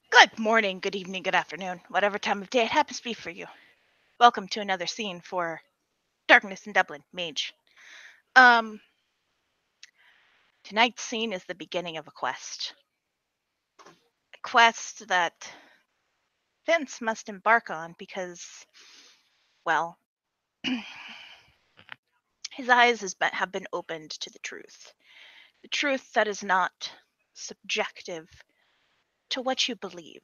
Good morning, good evening, good afternoon, whatever time of day it happens to be for you. Welcome to another scene for Darkness in Dublin, Mage. Um, Tonight's scene is the beginning of a quest. A quest that Vince must embark on because, well, his eyes have been opened to the truth. The truth that is not subjective to what you believe.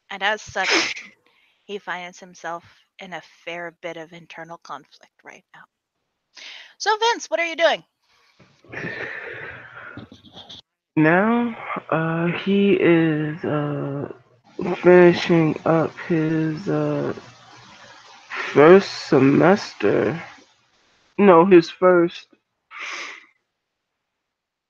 And as such, he finds himself in a fair bit of internal conflict right now. So, Vince, what are you doing? Now, he is finishing up his first semester. No, his first.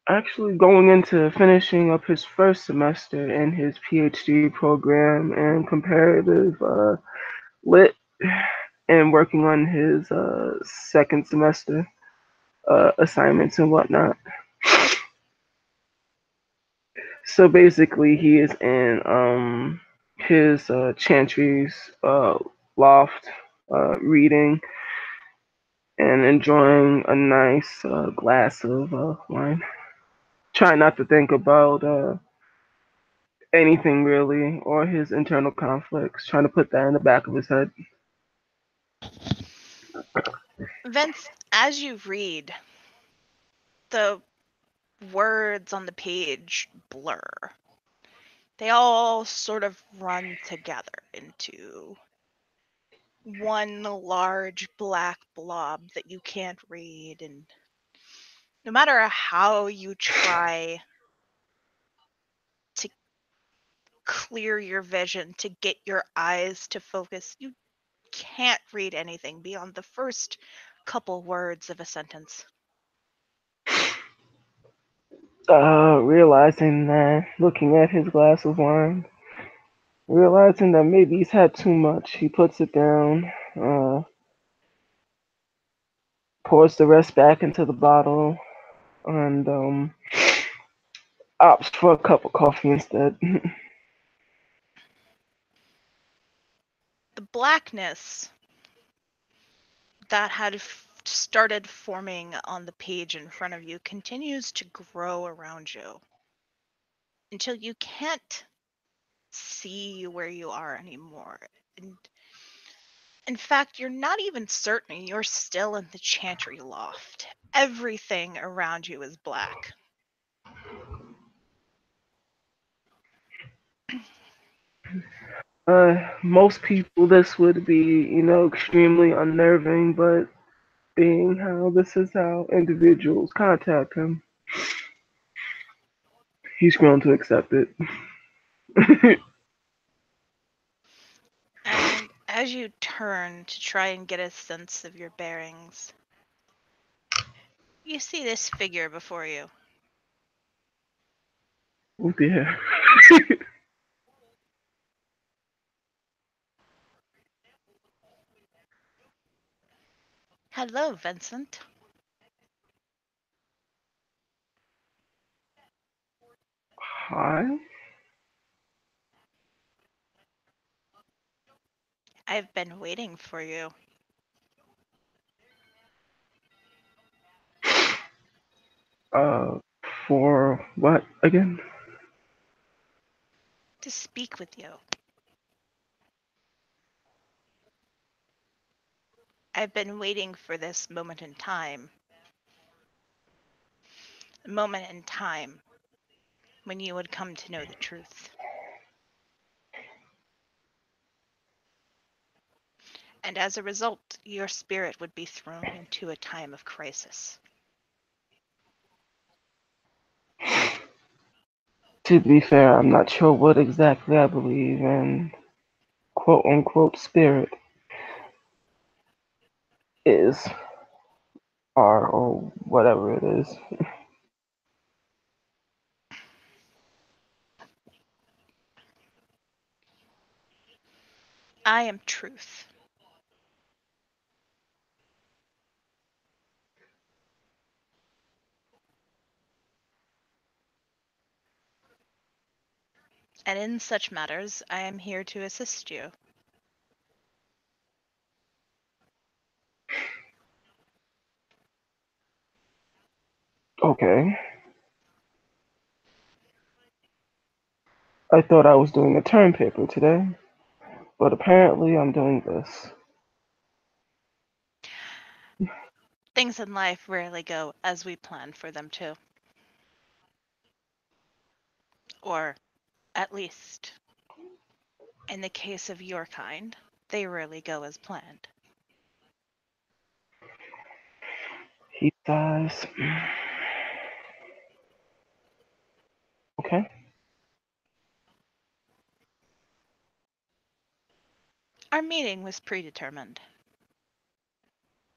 Actually, going into finishing up his first semester in his PhD program in comparative lit, and working on his second semester assignments and whatnot. So basically, he is in his chantry's loft, reading and enjoying a nice glass of wine. Try not to think about anything really or his internal conflicts. Trying to put that in the back of his head. Vince, as you read, the words on the page blur. They all sort of run together into one large black blob that you can't read. And no matter how you try to clear your vision, to get your eyes to focus, you can't read anything beyond the first couple words of a sentence. Realizing that, looking at his glass of wine, realizing that maybe he's had too much, he puts it down, pours the rest back into the bottle, and opts for a cup of coffee instead. The blackness that had started forming on the page in front of you continues to grow around you until you can't see where you are anymore. And in fact, you're not even certain you're still in the chantry loft. Everything around you is black. Most people, this would be, extremely unnerving, but being how this is how individuals contact him, he's grown to accept it. And as you turn to try and get a sense of your bearings, you see this figure before you. Oh dear. Hello, Vincent. Hi. I've been waiting for you Uh, for what again? to speak with you. I've been waiting for this moment in time. A moment in time when you would come to know the truth. And as a result, your spirit would be thrown into a time of crisis. To be fair, I'm not sure what exactly I believe in. "Quote unquote" spirit is, or whatever it is. I am truth. And in such matters, I am here to assist you. Okay. I thought I was doing a term paper today, but apparently I'm doing this. Things in life rarely go as we plan for them to. Or, at least, in the case of your kind, they rarely go as planned. He sighs. Okay. Our meeting was predetermined.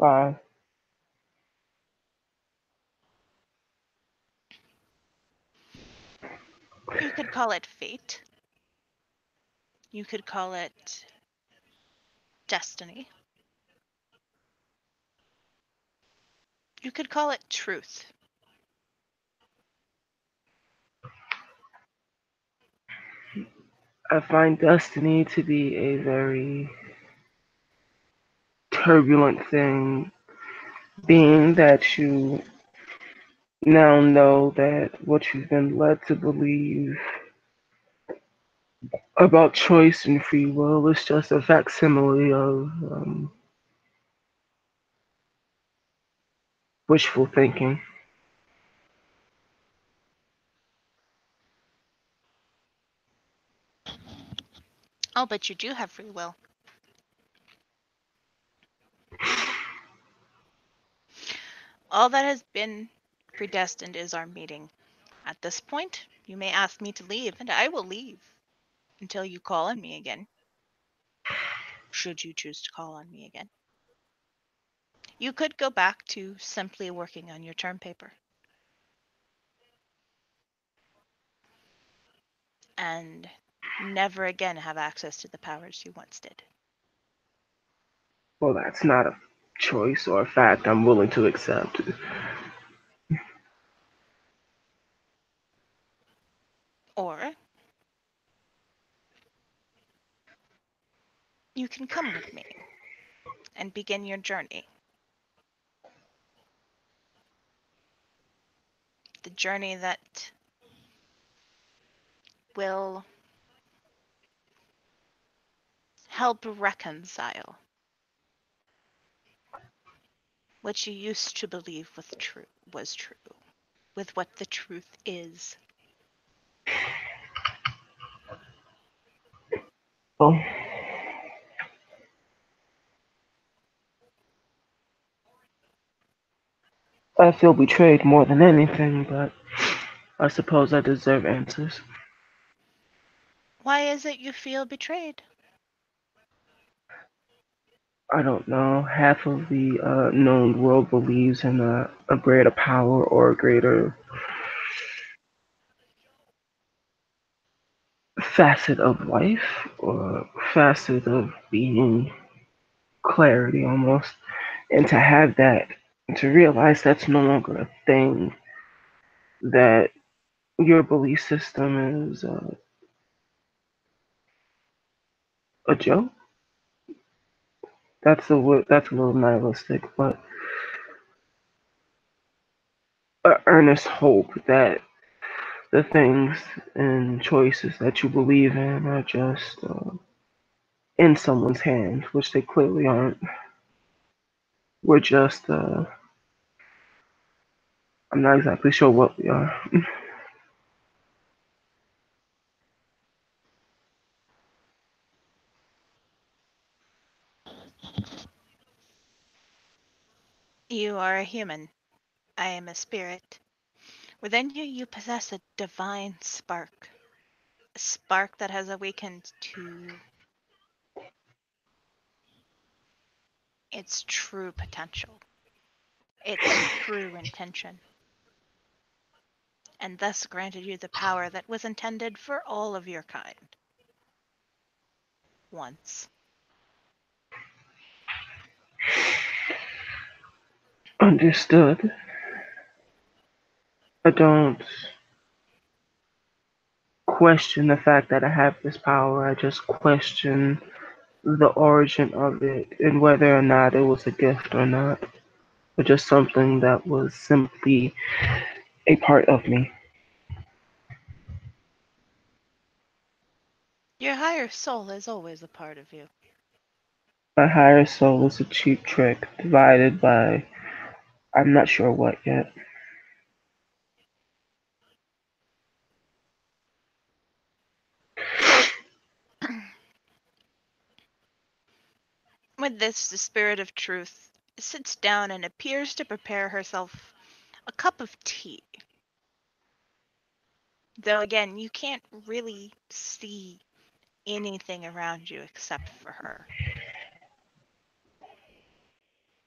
Bye. You could call it fate. You could call it destiny. You could call it truth. I find destiny to be a very turbulent thing, being that you now know that what you've been led to believe about choice and free will is just a facsimile of wishful thinking. Oh, but you do have free will. All that has been predestined is our meeting. At this point, you may ask me to leave, and I will leave until you call on me again. Should you choose to call on me again. You could go back to simply working on your term paper and never again have access to the powers you once did. Well, that's not a choice or a fact I'm willing to accept. Or you can come with me and begin your journey. The journey that will help reconcile what you used to believe was true with what the truth is. Well, I feel betrayed more than anything, but I suppose I deserve answers. Why is it you feel betrayed? I don't know. Half of the known world believes in a greater power or a greater facet of life or facet of being clarity almost. And to have that, to realize that's no longer a thing, that your belief system is a joke. That's a little nihilistic, but an earnest hope that the things and choices that you believe in are just in someone's hands, which they clearly aren't. We're just I'm not exactly sure what we are. You are a human. I am a spirit. Within you, you possess a divine spark. A spark that has awakened to its true potential, its true intention, and thus granted you the power that was intended for all of your kind. Once. Understood. I don't question the fact that I have this power. I just question the origin of it and whether or not it was a gift or not, or just something that was simply a part of me. Your higher soul is always a part of you. My higher soul is a cheap trick divided by I'm not sure what yet. With this, the spirit of truth sits down and appears to prepare herself a cup of tea. Though again, you can't really see anything around you except for her.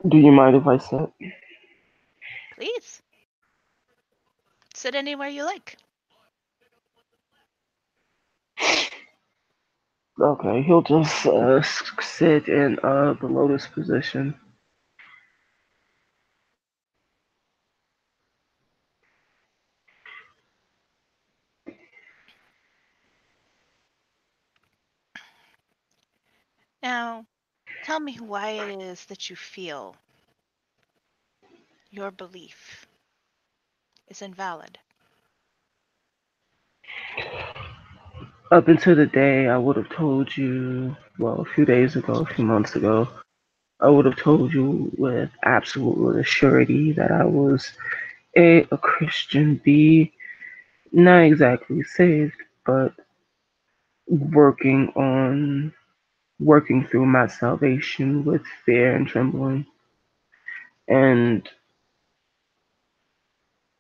Do you mind if I sit? Please, sit anywhere you like. Okay, he'll just sit in the lotus position. Now, tell me why it is that you feel your belief is invalid. Up until the day I would have told you, well, a few days ago, a few months ago, I would have told you with absolute surety that I was a Christian, B, not exactly saved, but working on working through my salvation with fear and trembling. And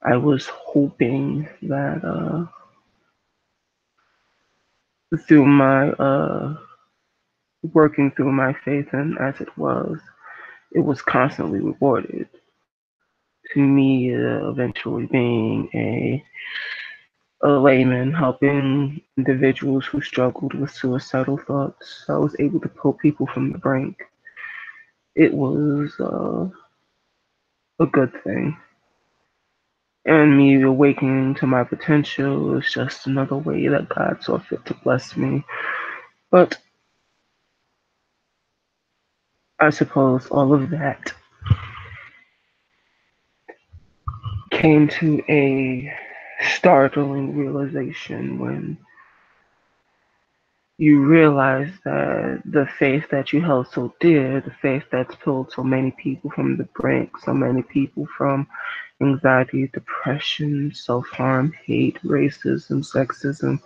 I was hoping that through my working through my faith, and as it was constantly rewarded to me, eventually being a layman helping individuals who struggled with suicidal thoughts. I was able to pull people from the brink. It was a good thing. And me awakening to my potential is just another way that God saw fit to bless me. But I suppose all of that came to a startling realization when you realize that the faith that you held so dear, the faith that's pulled so many people from the brink, so many people from anxiety, depression, self harm, hate, racism, sexism,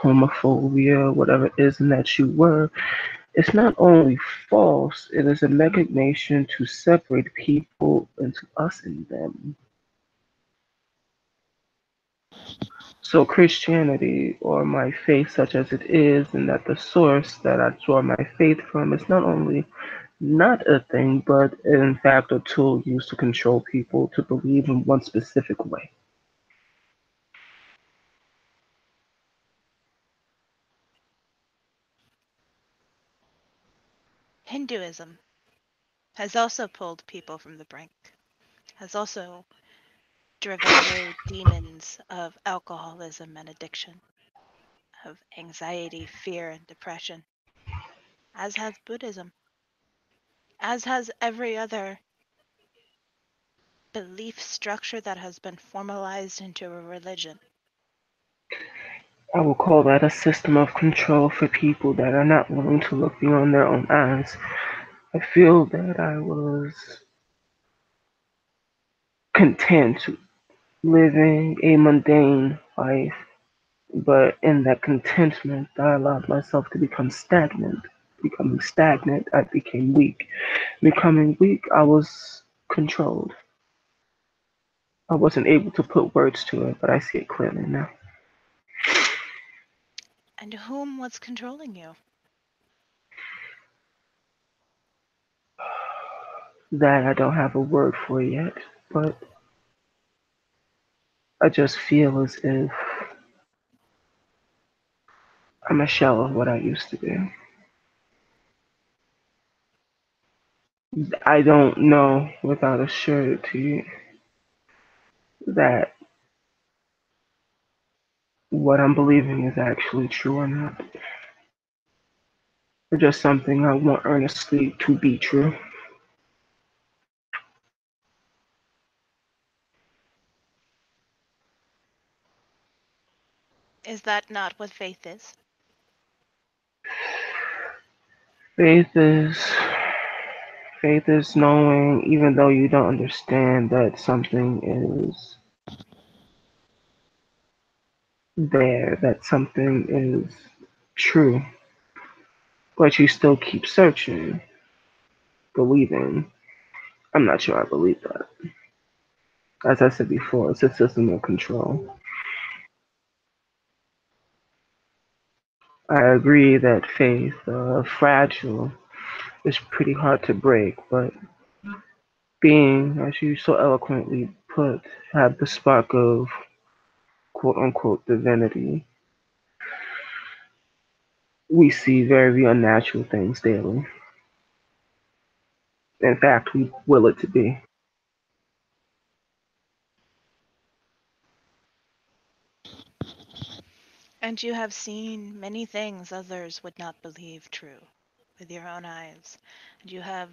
homophobia, whatever it is that you were, it's not only false, it is a mechanism to separate people into us and them. So Christianity, or my faith such as it is, and that the source that I draw my faith from is not only not a thing, but in fact a tool used to control people to believe in one specific way. Hinduism has also pulled people from the brink, has also driven away demons of alcoholism and addiction, of anxiety, fear, and depression, as has Buddhism, as has every other belief structure that has been formalized into a religion. I will call that a system of control for people that are not willing to look beyond their own eyes. I feel that I was content living a mundane life, but in that contentment, I allowed myself to become stagnant. Becoming stagnant, I became weak. Becoming weak, I was controlled. I wasn't able to put words to it, but I see it clearly now. And whom was controlling you? That I don't have a word for yet, but I just feel as if I'm a shell of what I used to be. I don't know without a surety that what I'm believing is actually true or not, or just something I want earnestly to be true. Is that not what faith is? Faith is faith is knowing, even though you don't understand, that something is there, that something is true, but you still keep searching, believing. I'm not sure I believe that. As I said before, it's a system of control. I agree that faith, fragile, is pretty hard to break, but being, as you so eloquently put, have the spark of quote unquote divinity, we see very unnatural things daily. In fact, we will it to be. And you have seen many things others would not believe true with your own eyes. And you have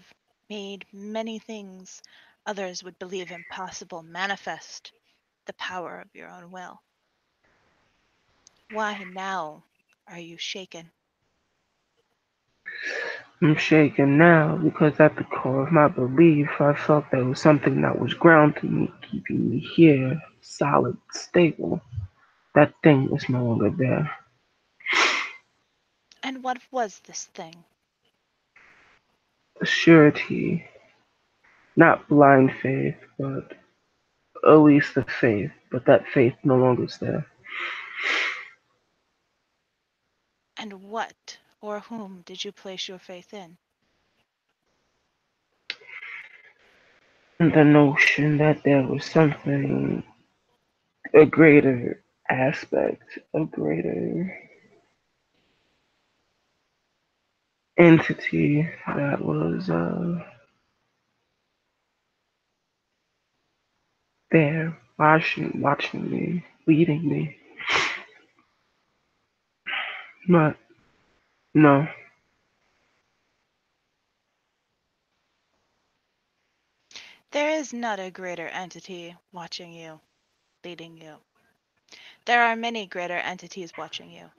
made many things others would believe impossible manifest the power of your own will. Why now are you shaken? I'm shaken now because at the core of my belief, I felt there was something that was grounding me, keeping me here, solid, stable. That thing is no longer there. And what was this thing? The surety, not blind faith, but at least the faith, but that faith no longer is there. And what or whom did you place your faith in? And the notion that there was something, a greater aspect, a greater entity that was there, watching me, leading me. But no, There is not a greater entity watching you, leading you. There are many greater entities watching you,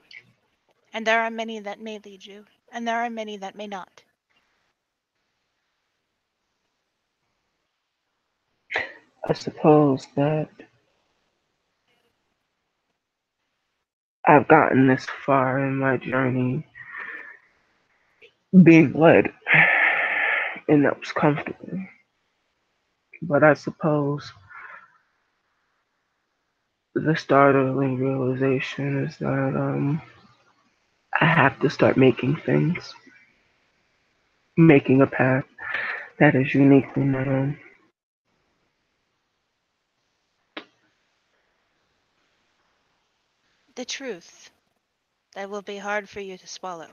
and there are many that may lead you, and there are many that may not. I suppose that I've gotten this far in my journey being led, and that was comfortable. But I suppose the startling realization is that I have to start making things, making a path that is uniquely my own. The truth that will be hard for you to swallow.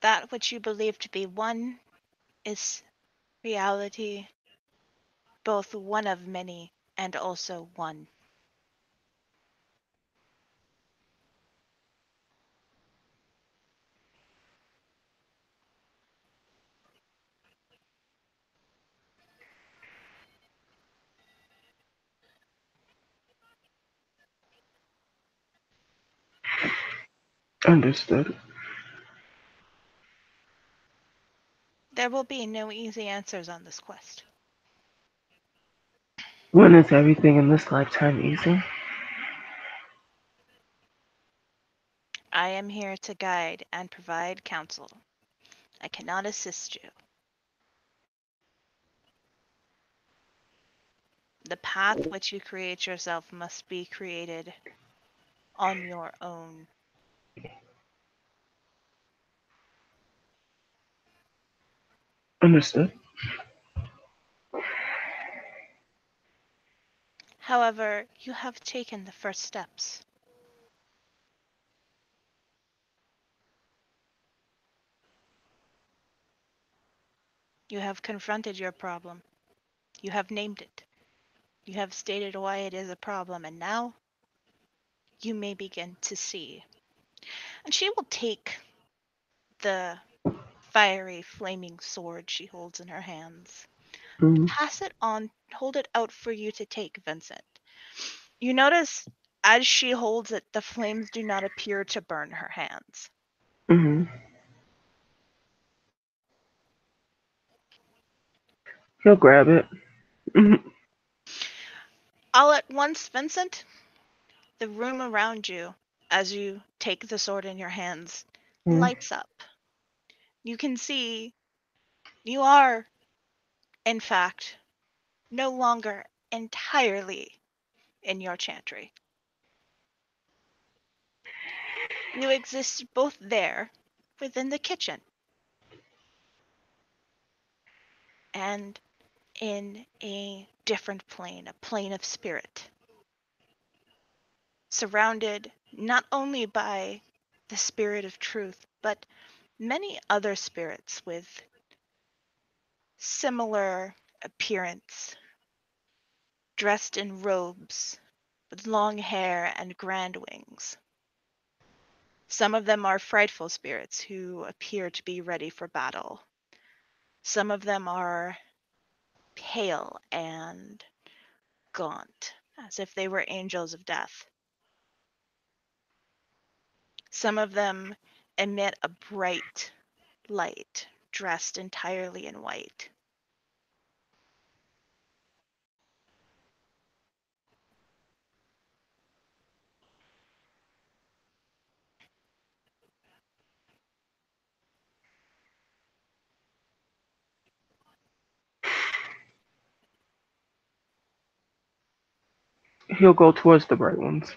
That which you believe to be one is reality, both one of many and also one. Understood. There will be no easy answers on this quest. When is everything in this lifetime easy? I am here to guide and provide counsel. I cannot assist you. The path which you create yourself must be created on your own. Understood. However, you have taken the first steps. You have confronted your problem. You have named it. You have stated why it is a problem, and now you may begin to see. And she will take the fiery, flaming sword she holds in her hands and Mm-hmm. pass it on, hold it out for you to take, Vincent. You notice as she holds it, the flames do not appear to burn her hands. Mm-hmm. He'll grab it. Mm-hmm. All at once, Vincent, the room around you, as you take the sword in your hands, lights up. You can see you are, in fact, no longer entirely in your chantry. You exist both there, within the kitchen, and in a different plane, a plane of spirit, surrounded not only by the spirit of truth, but many other spirits with similar appearance, dressed in robes, with long hair and grand wings. Some of them are frightful spirits who appear to be ready for battle. Some of them are pale and gaunt, as if they were angels of death. Some of them emit a bright light, dressed entirely in white. He'll go towards the bright ones.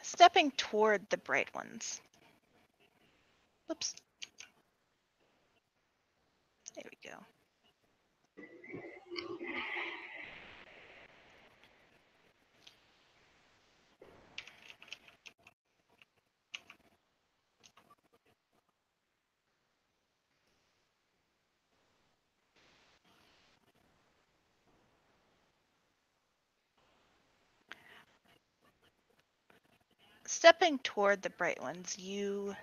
Stepping toward the bright ones. Whoops, there we go. Stepping toward the bright ones, you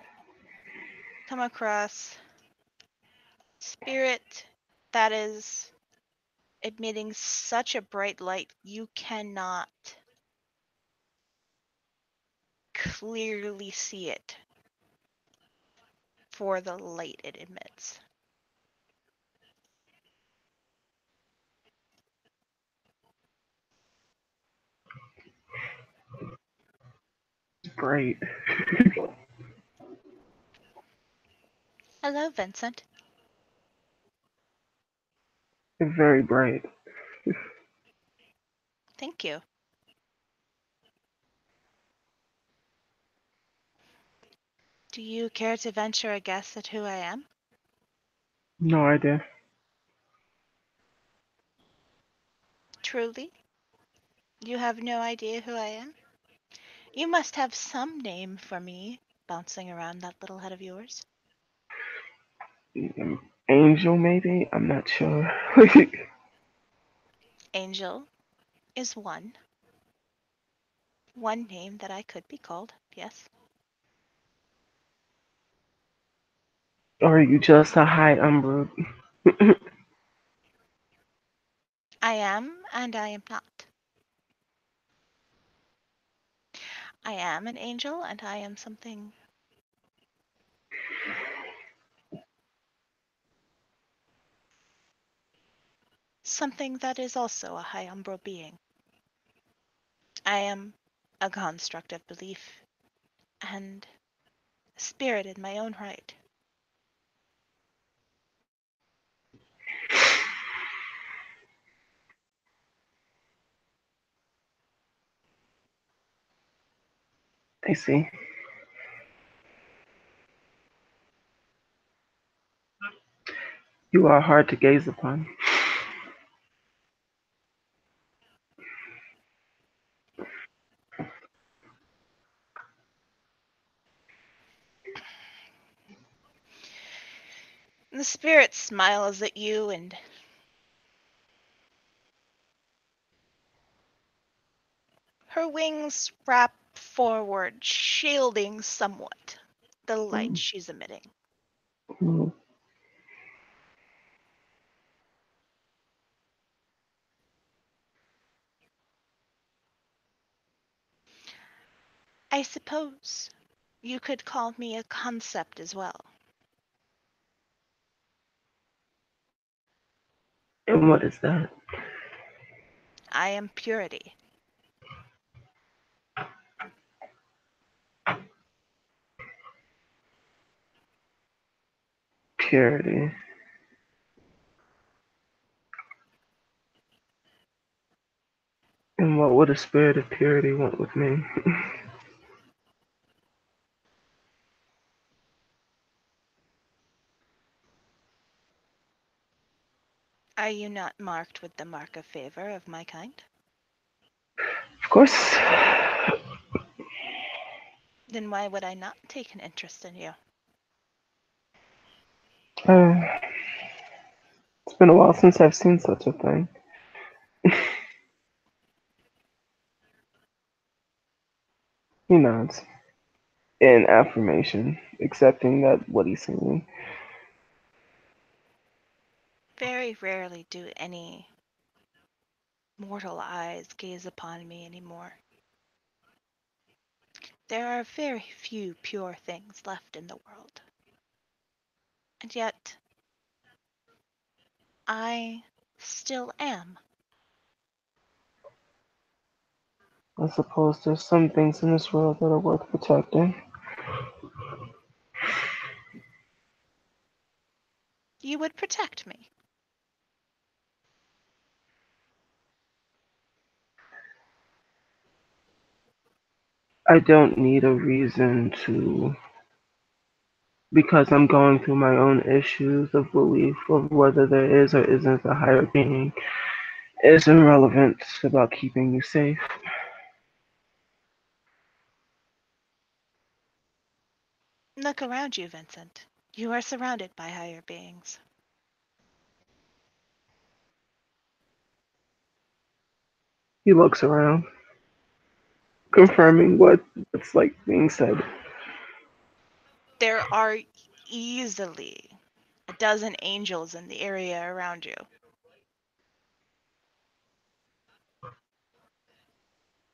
come across spirit that is emitting such a bright light you cannot clearly see it for the light it emits. Bright. Hello, Vincent. Very bright. Thank you. Do you care to venture a guess at who I am? No idea. Truly? You have no idea who I am? You must have some name for me bouncing around that little head of yours. Angel, maybe? I'm not sure. Angel is one name that I could be called, yes. Or are you just a high umbra? I am and I am not. I am an angel and I am something that is also a high umbral being. I am a construct of belief and a spirit in my own right. I see. You are hard to gaze upon. And the spirit smiles at you and Her wings wrap forward, shielding somewhat the light she's emitting. Mm. I suppose you could call me a concept as well. And what is that? I am purity. Purity. And what would a spirit of purity want with me? Are you not marked with the mark of favor of my kind? Of course. Then why would I not take an interest in you? Uh, it's been a while since I've seen such a thing. He nods in affirmation, accepting that what he's seeing. Very rarely do any mortal eyes gaze upon me anymore. There are very few pure things left in the world. And yet, I still am. I suppose there's some things in this world that are worth protecting. You would protect me. I don't need a reason to, because I'm going through my own issues of belief of whether there is or isn't a higher being is irrelevant about keeping you safe. Look around you, Vincent. You are surrounded by higher beings. He looks around, There are, confirming what's like being said. there are easily a dozen angels in the area around you.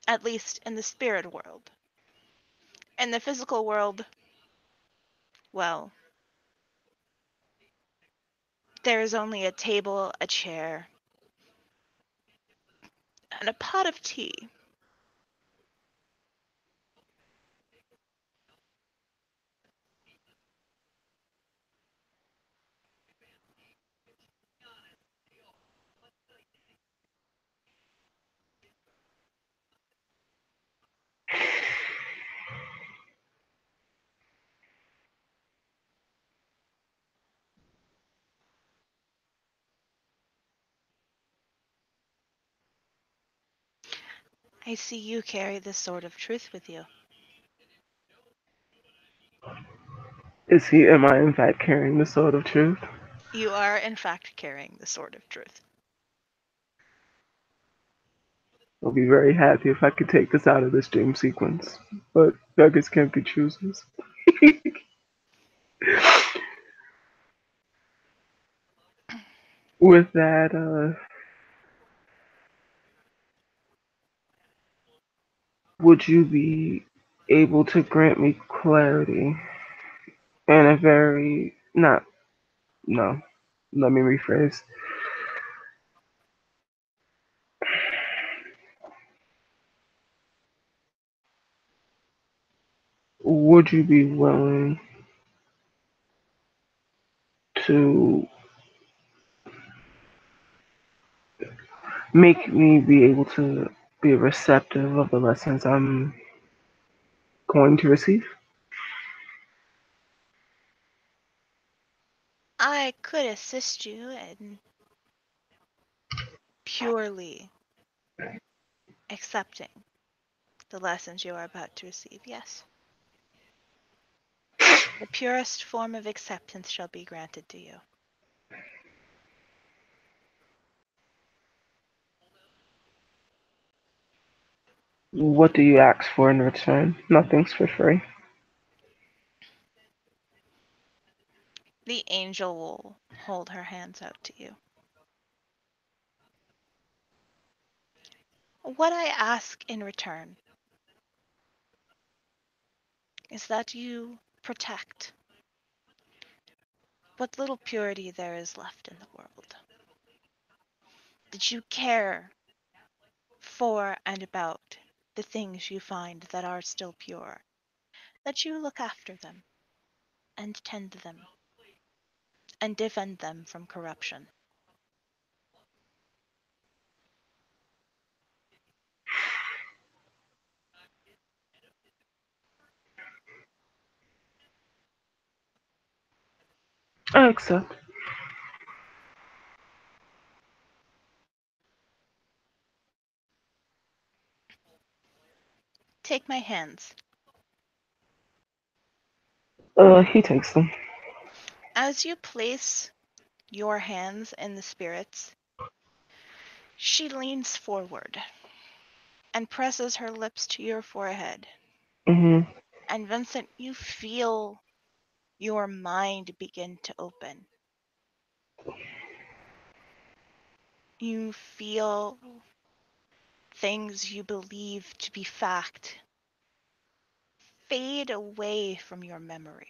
At least in the spirit world. In the physical world, well, there is only a table, a chair, and a pot of tea. I see you carry this sword of truth with you. Am I in fact carrying the sword of truth? You are, in fact, carrying the sword of truth. I'll be very happy if I could take this out of this dream sequence. But beggars can't be choosers. With that, would you be able to grant me clarity and a very not no, let me rephrase. Would you be willing to make me be able to be receptive of the lessons I'm going to receive? I could assist you in purely accepting the lessons you are about to receive, yes. The purest form of acceptance shall be granted to you. What do you ask for in return? Nothing's for free. The angel will hold her hands out to you. What I ask in return is that you protect what little purity there is left in the world. That you care for and about the things you find that are still pure. That you look after them and tend them and defend them from corruption. I accept. Take my hands. He takes them. As you place your hands in the spirit's, she leans forward and presses her lips to your forehead. Mm-hmm. And Vincent, you feel your mind begin to open. You feel things you believe to be fact fade away from your memory.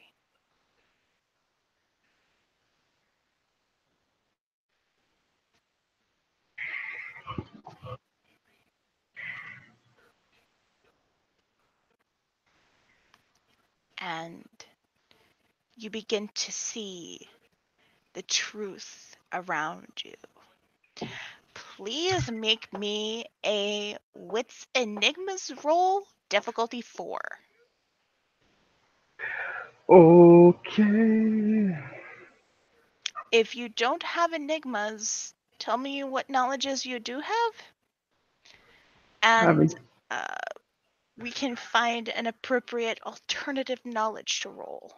And you begin to see the truth around you. Please make me a Wits Enigmas roll, difficulty 4. Okay. If you don't have enigmas, tell me what knowledges you do have, and Having. uh, we can find an appropriate alternative knowledge to roll.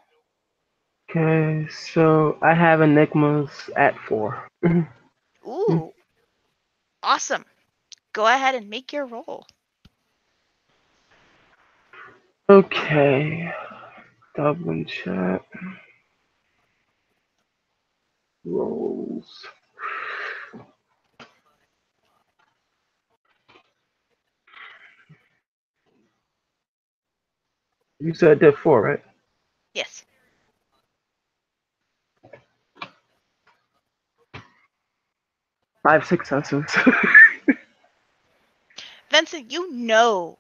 Okay, so I have enigmas at 4. Ooh, awesome. Go ahead and make your roll. Okay. Dublin chat. Rolls. You said did 4, right? Yes. I have successes. Vincent, you know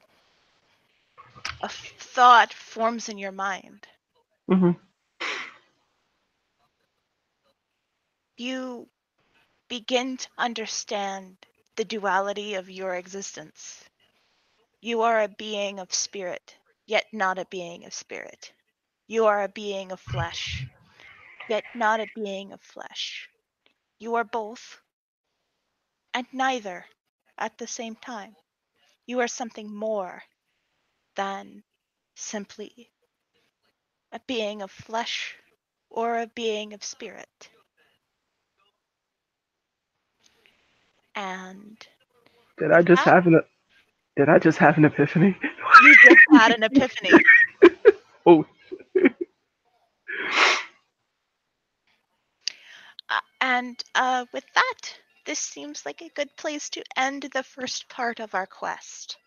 a thought forms in your mind. Mm-hmm. You begin to understand the duality of your existence. You are a being of spirit, yet not a being of spirit. You are a being of flesh, yet not a being of flesh. You are both, and neither at the same time. You are something more than simply a being of flesh or a being of spirit. And Did I with just that, have an Did I just have an epiphany? you just had an epiphany. Oh, And with that, this seems like a good place to end the first part of our quest.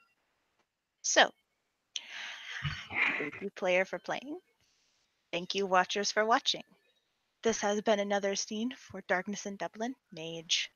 So, thank you, player, for playing. Thank you, watchers, for watching. This has been another scene for Darkness in Dublin, Mage.